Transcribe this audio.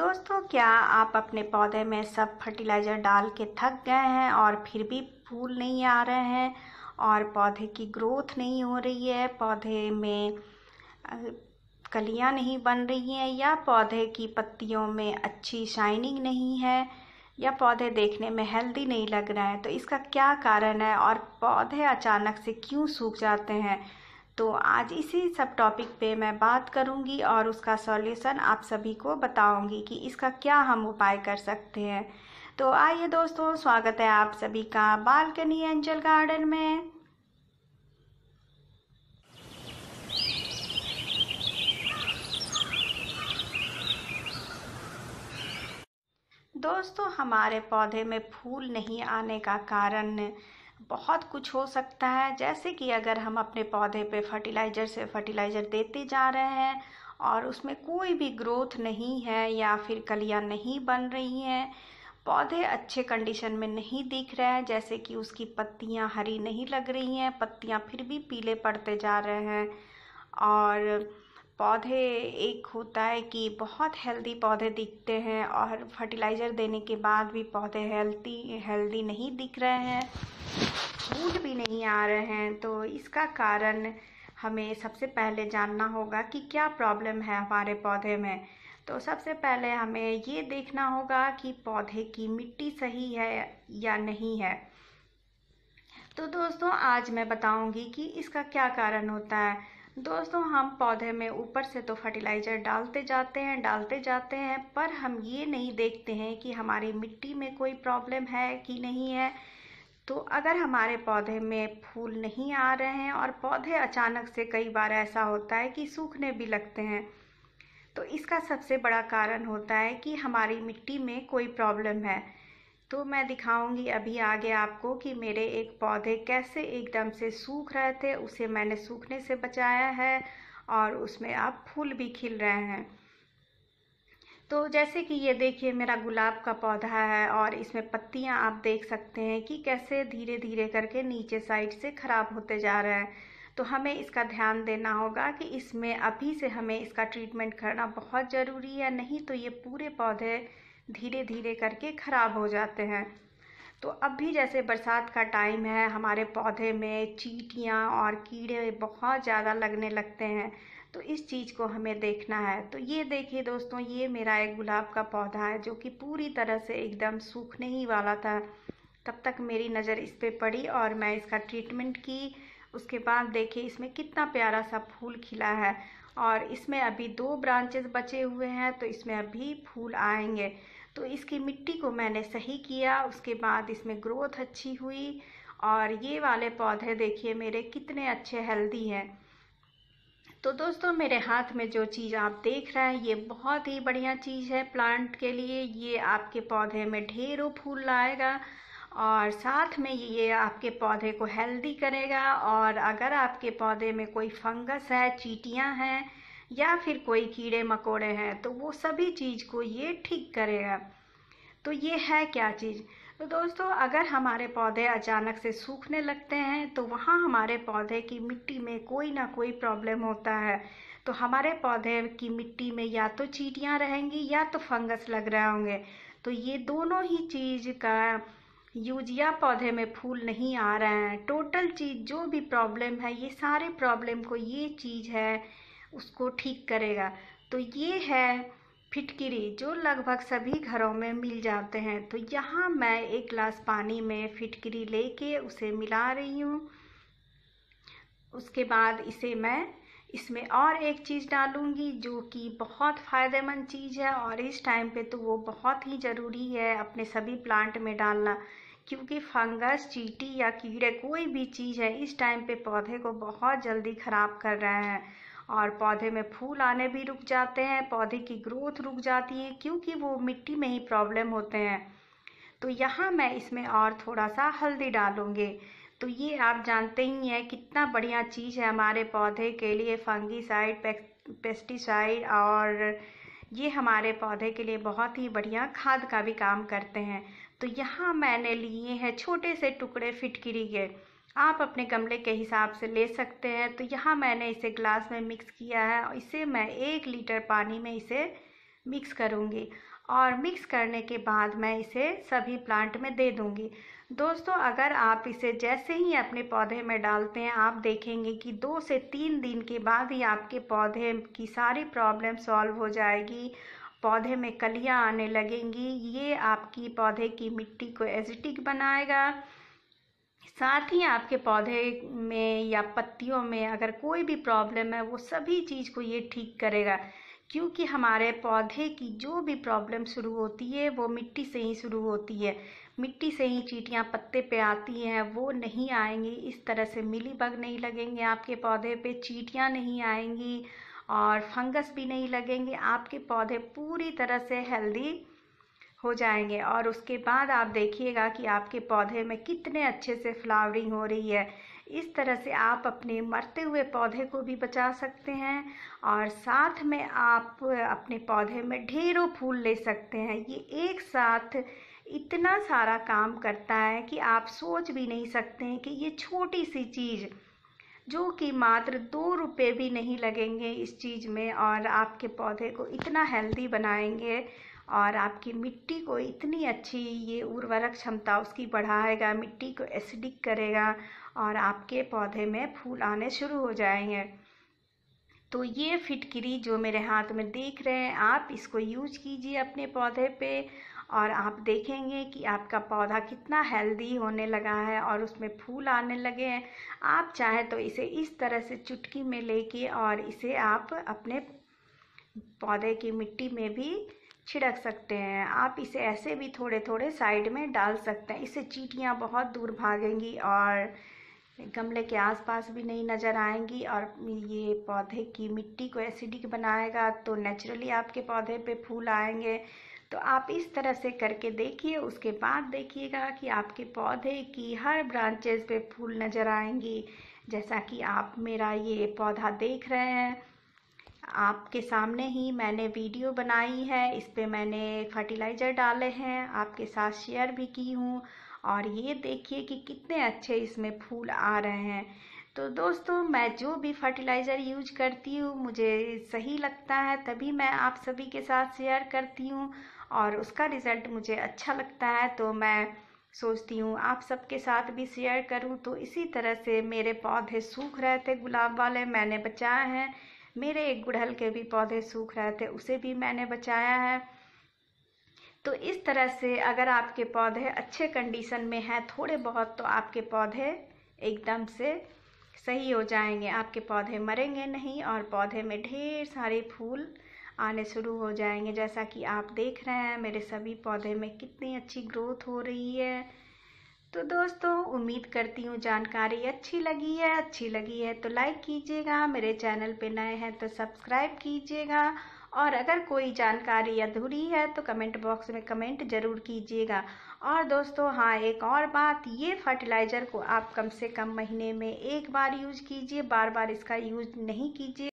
दोस्तों, क्या आप अपने पौधे में सब फर्टिलाइज़र डाल के थक गए हैं और फिर भी फूल नहीं आ रहे हैं और पौधे की ग्रोथ नहीं हो रही है, पौधे में अ, कलियां नहीं बन रही हैं, या पौधे की पत्तियों में अच्छी शाइनिंग नहीं है, या पौधे देखने में हेल्दी नहीं लग रहे हैं? तो इसका क्या कारण है और पौधे अचानक से क्यों सूख जाते हैं? तो आज इसी सब टॉपिक पे मैं बात करूंगी और उसका सॉल्यूशन आप सभी को बताऊंगी कि इसका क्या हम उपाय कर सकते हैं। तो आइए दोस्तों, स्वागत है आप सभी का बालकनी एंजल गार्डन में। दोस्तों, हमारे पौधे में फूल नहीं आने का कारण बहुत कुछ हो सकता है। जैसे कि अगर हम अपने पौधे पे फर्टिलाइज़र देते जा रहे हैं और उसमें कोई भी ग्रोथ नहीं है, या फिर कलियां नहीं बन रही हैं, पौधे अच्छे कंडीशन में नहीं दिख रहे हैं, जैसे कि उसकी पत्तियां हरी नहीं लग रही हैं, पत्तियां फिर भी पीले पड़ते जा रहे हैं, और पौधे एक होता है कि बहुत हेल्दी पौधे दिखते हैं और फर्टिलाइज़र देने के बाद भी पौधे हेल्दी नहीं दिख रहे हैं, फूल भी नहीं आ रहे हैं। तो इसका कारण हमें सबसे पहले जानना होगा कि क्या प्रॉब्लम है हमारे पौधे में। तो सबसे पहले हमें ये देखना होगा कि पौधे की मिट्टी सही है या नहीं है। तो दोस्तों, आज मैं बताऊंगी कि इसका क्या कारण होता है। दोस्तों, हम पौधे में ऊपर से तो फर्टिलाइज़र डालते जाते हैं, पर हम ये नहीं देखते हैं कि हमारी मिट्टी में कोई प्रॉब्लम है कि नहीं है। तो अगर हमारे पौधे में फूल नहीं आ रहे हैं और पौधे अचानक से, कई बार ऐसा होता है कि सूखने भी लगते हैं, तो इसका सबसे बड़ा कारण होता है कि हमारी मिट्टी में कोई प्रॉब्लम है। तो मैं दिखाऊंगी अभी आगे आपको कि मेरे एक पौधे कैसे एकदम से सूख रहे थे, उसे मैंने सूखने से बचाया है और उसमें अब फूल भी खिल रहे हैं। तो जैसे कि ये देखिए, मेरा गुलाब का पौधा है और इसमें पत्तियां आप देख सकते हैं कि कैसे धीरे धीरे करके नीचे साइड से खराब होते जा रहे हैं। तो हमें इसका ध्यान देना होगा कि इसमें अभी से हमें इसका ट्रीटमेंट करना बहुत ज़रूरी है, नहीं तो ये पूरे पौधे धीरे धीरे करके खराब हो जाते हैं। तो अब भी जैसे बरसात का टाइम है, हमारे पौधे में चींटियाँ और कीड़े बहुत ज़्यादा लगने लगते हैं, तो इस चीज़ को हमें देखना है। तो ये देखिए दोस्तों, ये मेरा एक गुलाब का पौधा है जो कि पूरी तरह से एकदम सूखने ही वाला था। तब तक मेरी नज़र इस पे पड़ी और मैं इसका ट्रीटमेंट की। उसके बाद देखिए इसमें कितना प्यारा सा फूल खिला है और इसमें अभी 2 ब्रांचेस बचे हुए हैं, तो इसमें अभी फूल आएंगे। तो इसकी मिट्टी को मैंने सही किया, उसके बाद इसमें ग्रोथ अच्छी हुई और ये वाले पौधे देखिए मेरे कितने अच्छे हेल्दी हैं। तो दोस्तों, मेरे हाथ में जो चीज़ आप देख रहे हैं, ये बहुत ही बढ़िया चीज़ है प्लांट के लिए। ये आपके पौधे में ढेरों फूल लाएगा और साथ में ये आपके पौधे को हेल्दी करेगा। और अगर आपके पौधे में कोई फंगस है, चींटियां हैं या फिर कोई कीड़े मकोड़े हैं, तो वो सभी चीज़ को ये ठीक करेगा। तो ये है क्या चीज़। तो दोस्तों, अगर हमारे पौधे अचानक से सूखने लगते हैं तो वहाँ हमारे पौधे की मिट्टी में कोई ना कोई प्रॉब्लम होता है। तो हमारे पौधे की मिट्टी में या तो चींटियाँ रहेंगी या तो फंगस लग रहे होंगे। तो ये दोनों ही चीज़ का यूज, या पौधे में फूल नहीं आ रहे हैं, टोटल चीज़ जो भी प्रॉब्लम है, ये सारे प्रॉब्लम को ये चीज़ है उसको ठीक करेगा। तो ये है फिटकिरी, जो लगभग सभी घरों में मिल जाते हैं। तो यहाँ मैं 1 गिलास पानी में फिटकिरी लेके उसे मिला रही हूँ। उसके बाद इसे मैं इसमें और एक चीज़ डालूंगी जो कि बहुत फ़ायदेमंद चीज़ है, और इस टाइम पे तो वो बहुत ही ज़रूरी है अपने सभी प्लांट में डालना, क्योंकि फंगस, चींटी या कीड़े, कोई भी चीज़ है, इस टाइम पे पौधे को बहुत जल्दी ख़राब कर रहे हैं और पौधे में फूल आने भी रुक जाते हैं, पौधे की ग्रोथ रुक जाती है, क्योंकि वो मिट्टी में ही प्रॉब्लम होते हैं। तो यहाँ मैं इसमें और थोड़ा सा हल्दी डालूंगी। तो ये आप जानते ही हैं कितना बढ़िया चीज़ है हमारे पौधे के लिए, फंगीसाइड, पेस्टिसाइड, और ये हमारे पौधे के लिए बहुत ही बढ़िया खाद का भी काम करते हैं। तो यहाँ मैंने लिए हैं छोटे से टुकड़े फिटकिरी के, आप अपने गमले के हिसाब से ले सकते हैं। तो यहाँ मैंने इसे ग्लास में मिक्स किया है और इसे मैं 1 लीटर पानी में इसे मिक्स करूँगी और मिक्स करने के बाद मैं इसे सभी प्लांट में दे दूंगी। दोस्तों, अगर आप इसे जैसे ही अपने पौधे में डालते हैं, आप देखेंगे कि 2 से 3 दिन के बाद ही आपके पौधे की सारी प्रॉब्लम सॉल्व हो जाएगी। पौधे में कलियां आने लगेंगी। ये आपकी पौधे की मिट्टी को एसिडिक बनाएगा। साथ ही आपके पौधे में या पत्तियों में अगर कोई भी प्रॉब्लम है, वो सभी चीज़ को ये ठीक करेगा। क्योंकि हमारे पौधे की जो भी प्रॉब्लम शुरू होती है वो मिट्टी से ही शुरू होती है। मिट्टी से ही चींटियाँ पत्ते पे आती हैं, वो नहीं आएंगी। इस तरह से मिलीबग नहीं लगेंगे आपके पौधे पे, चींटियाँ नहीं आएंगी और फंगस भी नहीं लगेंगे। आपके पौधे पूरी तरह से हेल्दी हो जाएंगे। और उसके बाद आप देखिएगा कि आपके पौधे में कितने अच्छे से फ्लावरिंग हो रही है। इस तरह से आप अपने मरते हुए पौधे को भी बचा सकते हैं और साथ में आप अपने पौधे में ढेरों फूल ले सकते हैं। ये एक साथ इतना सारा काम करता है कि आप सोच भी नहीं सकते हैं कि ये छोटी सी चीज़, जो कि मात्र 2 रुपये भी नहीं लगेंगे इस चीज़ में, और आपके पौधे को इतना हेल्दी बनाएंगे और आपकी मिट्टी को इतनी अच्छी ये उर्वरक क्षमता उसकी बढ़ाएगा, मिट्टी को एसिडिक करेगा और आपके पौधे में फूल आने शुरू हो जाएंगे। तो ये फिटकिरी जो मेरे हाथ में देख रहे हैं, आप इसको यूज कीजिए अपने पौधे पे और आप देखेंगे कि आपका पौधा कितना हेल्दी होने लगा है और उसमें फूल आने लगे हैं। आप चाहे तो इसे इस तरह से चुटकी में लेके और इसे आप अपने पौधे की मिट्टी में भी छिड़क सकते हैं। आप इसे ऐसे भी थोड़े थोड़े साइड में डाल सकते हैं। इससे चींटियाँ बहुत दूर भागेंगी और गमले के आसपास भी नहीं नज़र आएंगी और ये पौधे की मिट्टी को एसिडिक बनाएगा, तो नेचुरली आपके पौधे पे फूल आएंगे। तो आप इस तरह से करके देखिए। उसके बाद देखिएगा कि आपके पौधे की हर ब्रांचेस पे फूल नज़र आएंगी। जैसा कि आप मेरा ये पौधा देख रहे हैं, आपके सामने ही मैंने वीडियो बनाई है, इस पे मैंने फर्टिलाइज़र डाले हैं, आपके साथ शेयर भी की हूँ और ये देखिए कि कितने अच्छे इसमें फूल आ रहे हैं। तो दोस्तों, मैं जो भी फर्टिलाइज़र यूज करती हूँ मुझे सही लगता है, तभी मैं आप सभी के साथ शेयर करती हूँ और उसका रिज़ल्ट मुझे अच्छा लगता है, तो मैं सोचती हूँ आप सबके साथ भी शेयर करूँ। तो इसी तरह से मेरे पौधे सूख रहे थे गुलाब वाले, मैंने बचाए हैं। मेरे एक गुड़हल के भी पौधे सूख रहे थे, उसे भी मैंने बचाया है। तो इस तरह से अगर आपके पौधे अच्छे कंडीशन में हैं थोड़े बहुत, तो आपके पौधे एकदम से सही हो जाएंगे। आपके पौधे मरेंगे नहीं और पौधे में ढेर सारे फूल आने शुरू हो जाएंगे। जैसा कि आप देख रहे हैं मेरे सभी पौधे में कितनी अच्छी ग्रोथ हो रही है। तो दोस्तों, उम्मीद करती हूँ जानकारी अच्छी लगी है तो लाइक कीजिएगा, मेरे चैनल पे नए हैं तो सब्सक्राइब कीजिएगा और अगर कोई जानकारी अधूरी है तो कमेंट बॉक्स में कमेंट ज़रूर कीजिएगा। और दोस्तों, हाँ, एक और बात, ये फर्टिलाइज़र को आप कम से कम महीने में 1 बार यूज कीजिए, बार बार इसका यूज नहीं कीजिए।